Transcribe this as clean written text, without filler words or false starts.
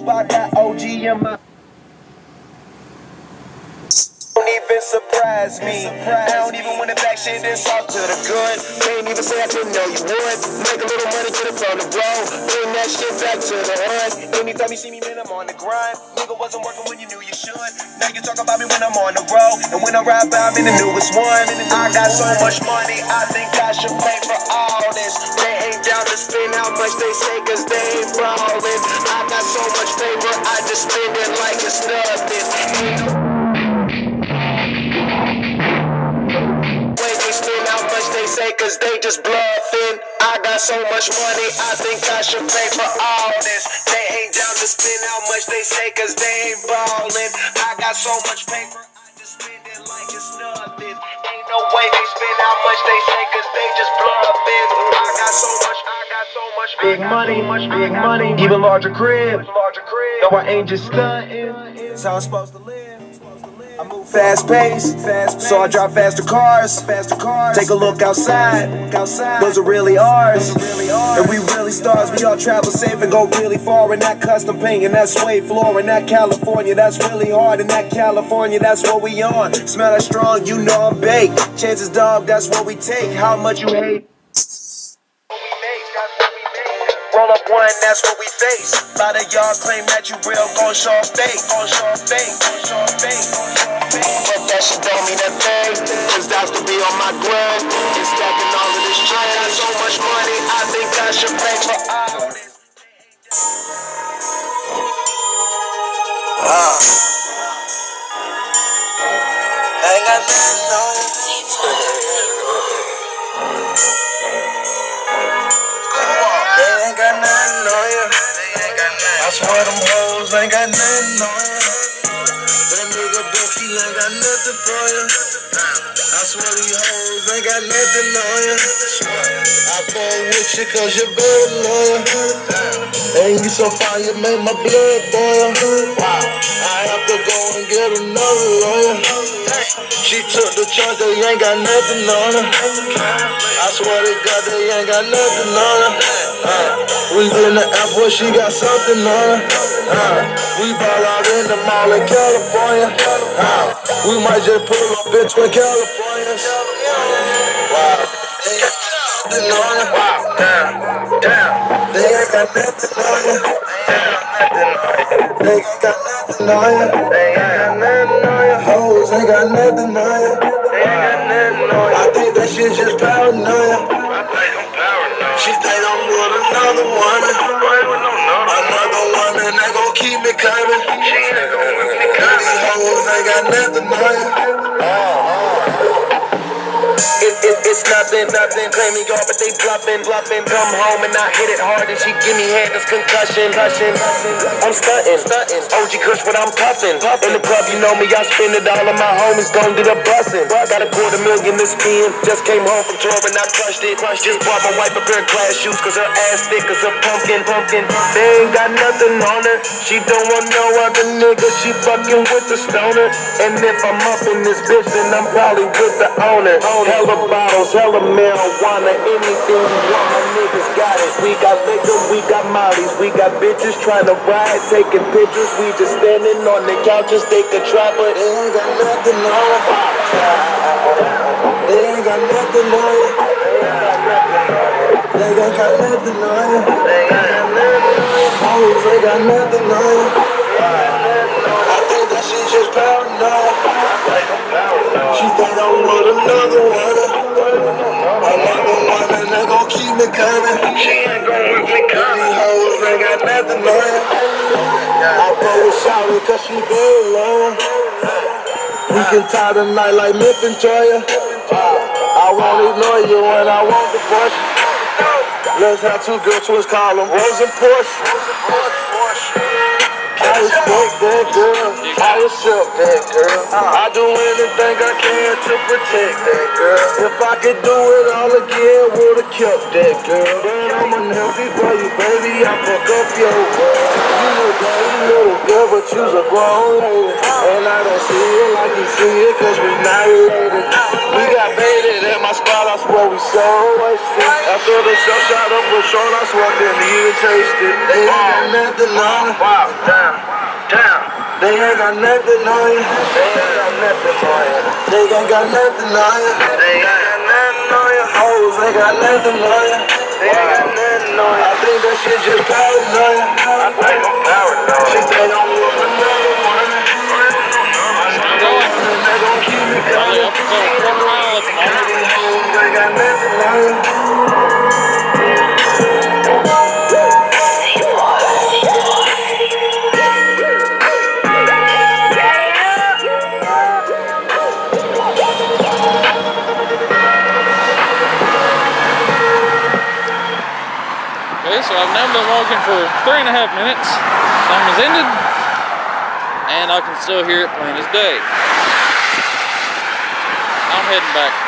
hope I got OG in my. Don't even surprise me. I don't even want to back shit this off to the good. Can't even say I didn't know you would. Make a little money, get it from the road. Bring that shit back to the hood. Anytime you see me, man, I'm on the grind. Nigga wasn't working when you knew you should. Now you talk about me when I'm on the road. And when I ride by, I'm in the newest one. I got so much money, I think I should pay for all this. They ain't down to spend how much they say, cause they ain't ballin'. I got so much paper, I just spend it like it's nothing. Cause they just bluffing. I got so much money, I think I should pay for all this. They ain't down to spend how much they say, cause they ain't ballin'. I got so much paper, I just spend it like it's nothing. Ain't no way they spend how much they say, cause they just bluffing. I got so much big money, even larger crib. No, I ain't just stuntin'. That's how I'm supposed to live. I move fast paced, so I drive faster cars. Take a look outside, those are really ours. And we really stars, we all travel safe and go really far. In that custom paint and that suede floor. In that California, that's really hard. In that California, that's what we on. Smell that strong, you know I'm baked. Chances, dog, that's what we take. How much you hate? Roll up one, that's what we face. A lot of y'all claim that you real, gon' show fake. But that shit don't mean a thing, cause that's to be on my grind. And stacking all of this shit. I got so much money, I think I should pay for all this. I ain't got nothing on it. They ain't got nothing on you. I swear them hoes ain't got nothing on you. That nigga Bucky ain't got nothing for you. I swear these hoes ain't got nothing on you. I fall with you cause you're very loyal. And you so fine you make my blood boil. I have to go and get another lawyer. She took the charge, they ain't got nothing on her. I swear to God, they ain't got nothing on her. We in the airport, she got something on her. We ball out in the mall in California. We might just pull up in Twin Californias. Wow, they ain't got nothing on her. Wow, damn. They ain't got nothing on her. They ain't got nothing on ya. They ain't got nothing on ya. Hoes ain't got nothing on ya. They ain't got nothing on ya. I think that shit just paranoia. I think I'm paranoid. She think I'm with another woman. Another woman that gon' keep me coming. She ain't gon' keep me coming. These hoes ain't got nothing on ya. It's nothing, claim me off, but they bluffing. Come home and I hit it hard and she give me head, that's concussion. I'm stunting, OG Kush, but I'm puffin'. In the club, you know me, I spend it all, and my homies gon' do the bussin'. Got $250,000 to spend, just came home from tour and I crushed it. Just bought my wife a pair of glass shoes, cause her ass thick as a pumpkin. They ain't got nothing on her, she don't want no other nigga, she fucking with the stoner. And if I'm up in this bitch, then I'm probably with the owner. Hella bottles, hella marijuana, anything you want, my niggas got it. We got liquor, we got mollies, we got bitches trying to ride, taking pictures. We just standing on the couches, they could try, but they ain't got nothing on it. They ain't got nothing on it. They ain't got nothing on it. Hoes ain't got nothing on it. I think that shit just paranoid. She think I'm with another one. Another one and they gon' keep me coming. She ain't gon' keep me coming. These hoes ain't got nothing on her. I fuck with Shawty cause she very low. We can tie the night like Myth and Toya. I won't ignore you when I want the push. Let's have two good twins, call them Rose and Porsche. I respect that girl, I accept that girl. I do anything I can to protect that girl. If I could do it all again, would've kept that girl. But I'm unhealthy for you, baby, I fuck up your world. You look like a little girl, but you's a grown lady. And I don't see it like you see it, cause we not related. We got baited at my spot, I swear we so wasted. After the shot shot up with Sean, I swear didn't even taste it. They ain't got nothing on it. Wow, damn, damn. They ain't got nothing on you. They ain't got nothing on you. They ain't got nothing on you. They ain't got nothing on you. Hoes ain't got nothing on you. They ain't got nothing on you. I think that shit just paranoia. I think I'm paranoid. She think I'm with another one. They gon' keep me Probably coming. up to a quarter mile at the moment. These hoes ain't got nothing on you. Okay, so I've now been walking for 3.5 minutes. Song has ended, and I can still hear it plain as day. I'm heading back.